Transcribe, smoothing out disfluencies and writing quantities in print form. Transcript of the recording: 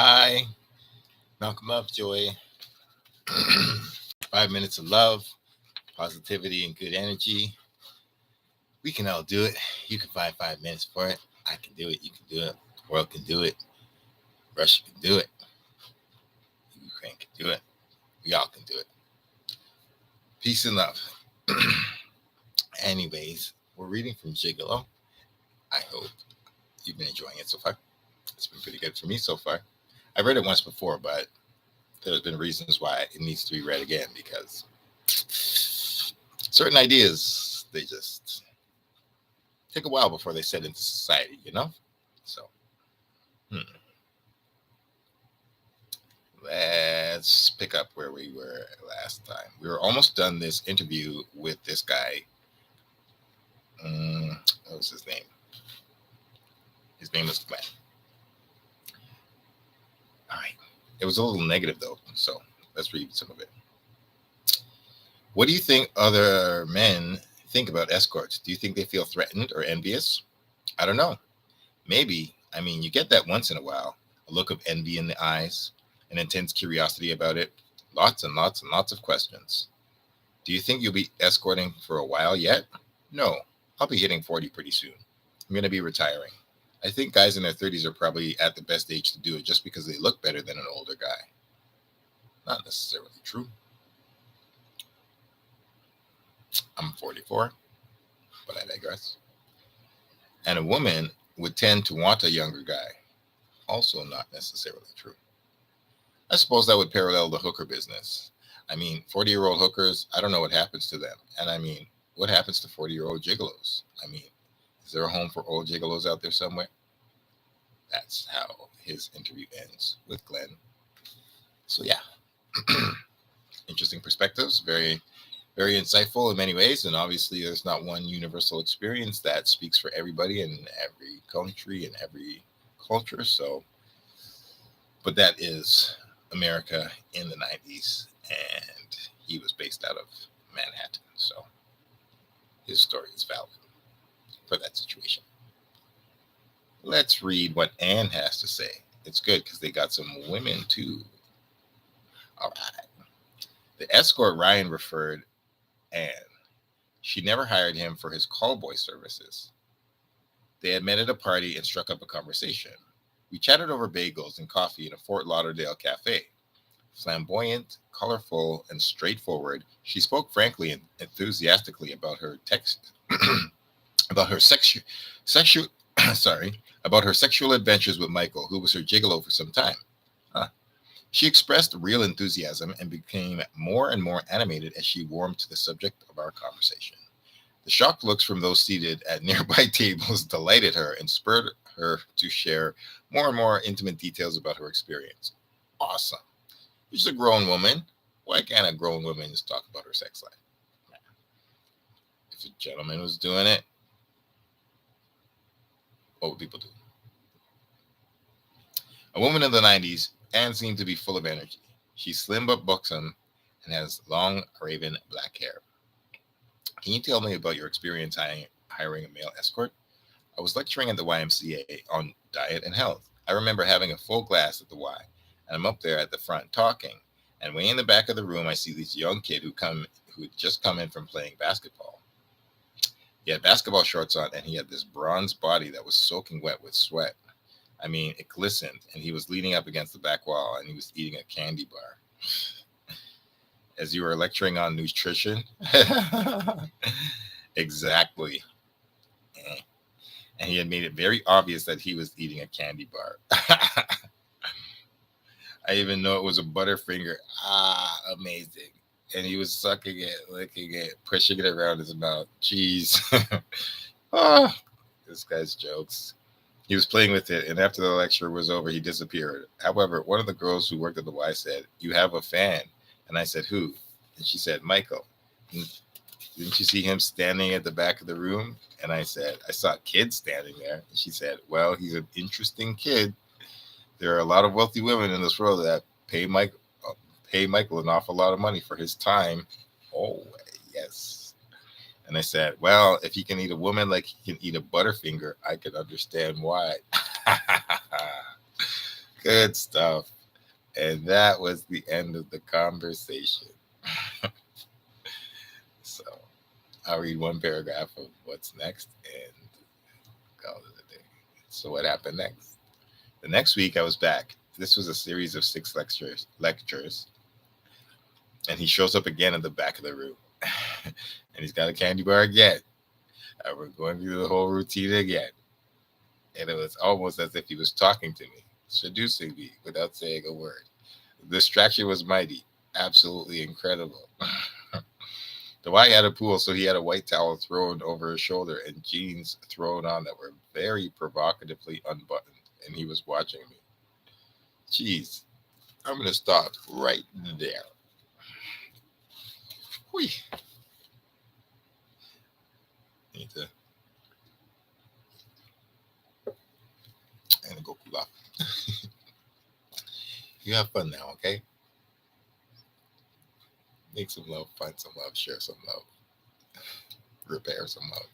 Hi, Malcolm Lovejoy. 5 minutes of love, positivity, and good energy. We can all do it. You can find 5 minutes for it. I can do it. You can do it. The world can do it. Russia can do it. Ukraine can do it. We all can do it. Peace and love. Anyways, we're reading from Gigolo. I hope you've been enjoying it so far. It's been pretty good for me so far. I read it once before, but there's been reasons why it needs to be read again because certain ideas, they just take a while before they set into society. So, let's pick up where we were last time. We were almost done this interview with this guy. What was his name? His name was Glenn. All right. It was a little negative, though, so let's read some of it. What do you think other men think about escorts? Do you think they feel threatened or envious? I don't know. Maybe. I mean, you get that once in a while. A look of envy in the eyes, an intense curiosity about it, lots and lots and lots of questions. Do you think you'll be escorting for a while yet? No. I'll be hitting 40 pretty soon. I'm going to be retiring. I think guys in their 30s are probably at the best age to do it just because they look better than an older guy. Not necessarily true. I'm 44, but I digress. And a woman would tend to want a younger guy. Also not necessarily true. I suppose that would parallel the hooker business. I mean, 40-year-old hookers, I don't know what happens to them. And I mean, what happens to 40-year-old gigolos? I mean, is there a home for old gigolos out there somewhere? That's how his interview ends with Glenn. So yeah, interesting perspectives, very, very insightful in many ways. And obviously there's not one universal experience that speaks for everybody in every country and every culture. So, but that is America in the 90s, and he was based out of Manhattan. So his story is valid for that situation. Let's read what Anne has to say. It's good because they got some women too. All right. The escort Ryan referred Anne. She never hired him for his callboy services. They had met at a party and struck up a conversation. We chatted over bagels and coffee in a Fort Lauderdale cafe. Flamboyant, colorful, and straightforward, she spoke frankly and enthusiastically about her about her about her sexual adventures with Michael, who was her gigolo for some time. She expressed real enthusiasm and became more and more animated as she warmed to the subject of our conversation. The shocked looks from those seated at nearby tables delighted her and spurred her to share more and more intimate details about her experience. Awesome. She's a grown woman. Why can't a grown woman just talk about her sex life? If a gentleman was doing it, what would people do? A woman in the 90s, Anne seemed to be full of energy. She's slim but buxom and has long, raven black hair. Can you tell me about your experience hiring a male escort? I was lecturing at the YMCA on diet and health. I remember having a full glass at the Y, and I'm up there at the front talking. And way in the back of the room, I see this young kid who had just come in from playing basketball. He had basketball shorts on, and he had this bronze body that was soaking wet with sweat. I mean, it glistened, and he was leaning up against the back wall, and he was eating a candy bar. As you were lecturing on nutrition? Exactly. And he had made it very obvious that he was eating a candy bar. I even know it was a Butterfinger. Amazing. And he was sucking it, licking it, pushing it around his mouth. Jeez. This guy's jokes. He was playing with it, and after the lecture was over, he disappeared. However, one of the girls who worked at the Y said, "You have a fan." And I said, "Who?" And she said, "Michael." And didn't you see him standing at the back of the room? And I said, "I saw a kid standing there." And she said, "Well, he's an interesting kid. There are a lot of wealthy women in this world that pay Michael an awful lot of money for his time." Oh, yes. And I said, "Well, if he can eat a woman like he can eat a Butterfinger, I can understand why." Good stuff. And that was the end of the conversation. So I'll read one paragraph of what's next and call it a day. So what happened next? The next week I was back. This was a series of 6 lectures, and he shows up again at the back of the room. And he's got a candy bar again. And we're going through the whole routine again. And it was almost as if he was talking to me, seducing me without saying a word. The distraction was mighty, absolutely incredible. The Y had a pool, so he had a white towel thrown over his shoulder and jeans thrown on that were very provocatively unbuttoned, and he was watching me. Jeez, I'm gonna stop right there. Whee. Need to and go cool off. You have fun now, okay? Make some love, find some love, share some love, repair some love.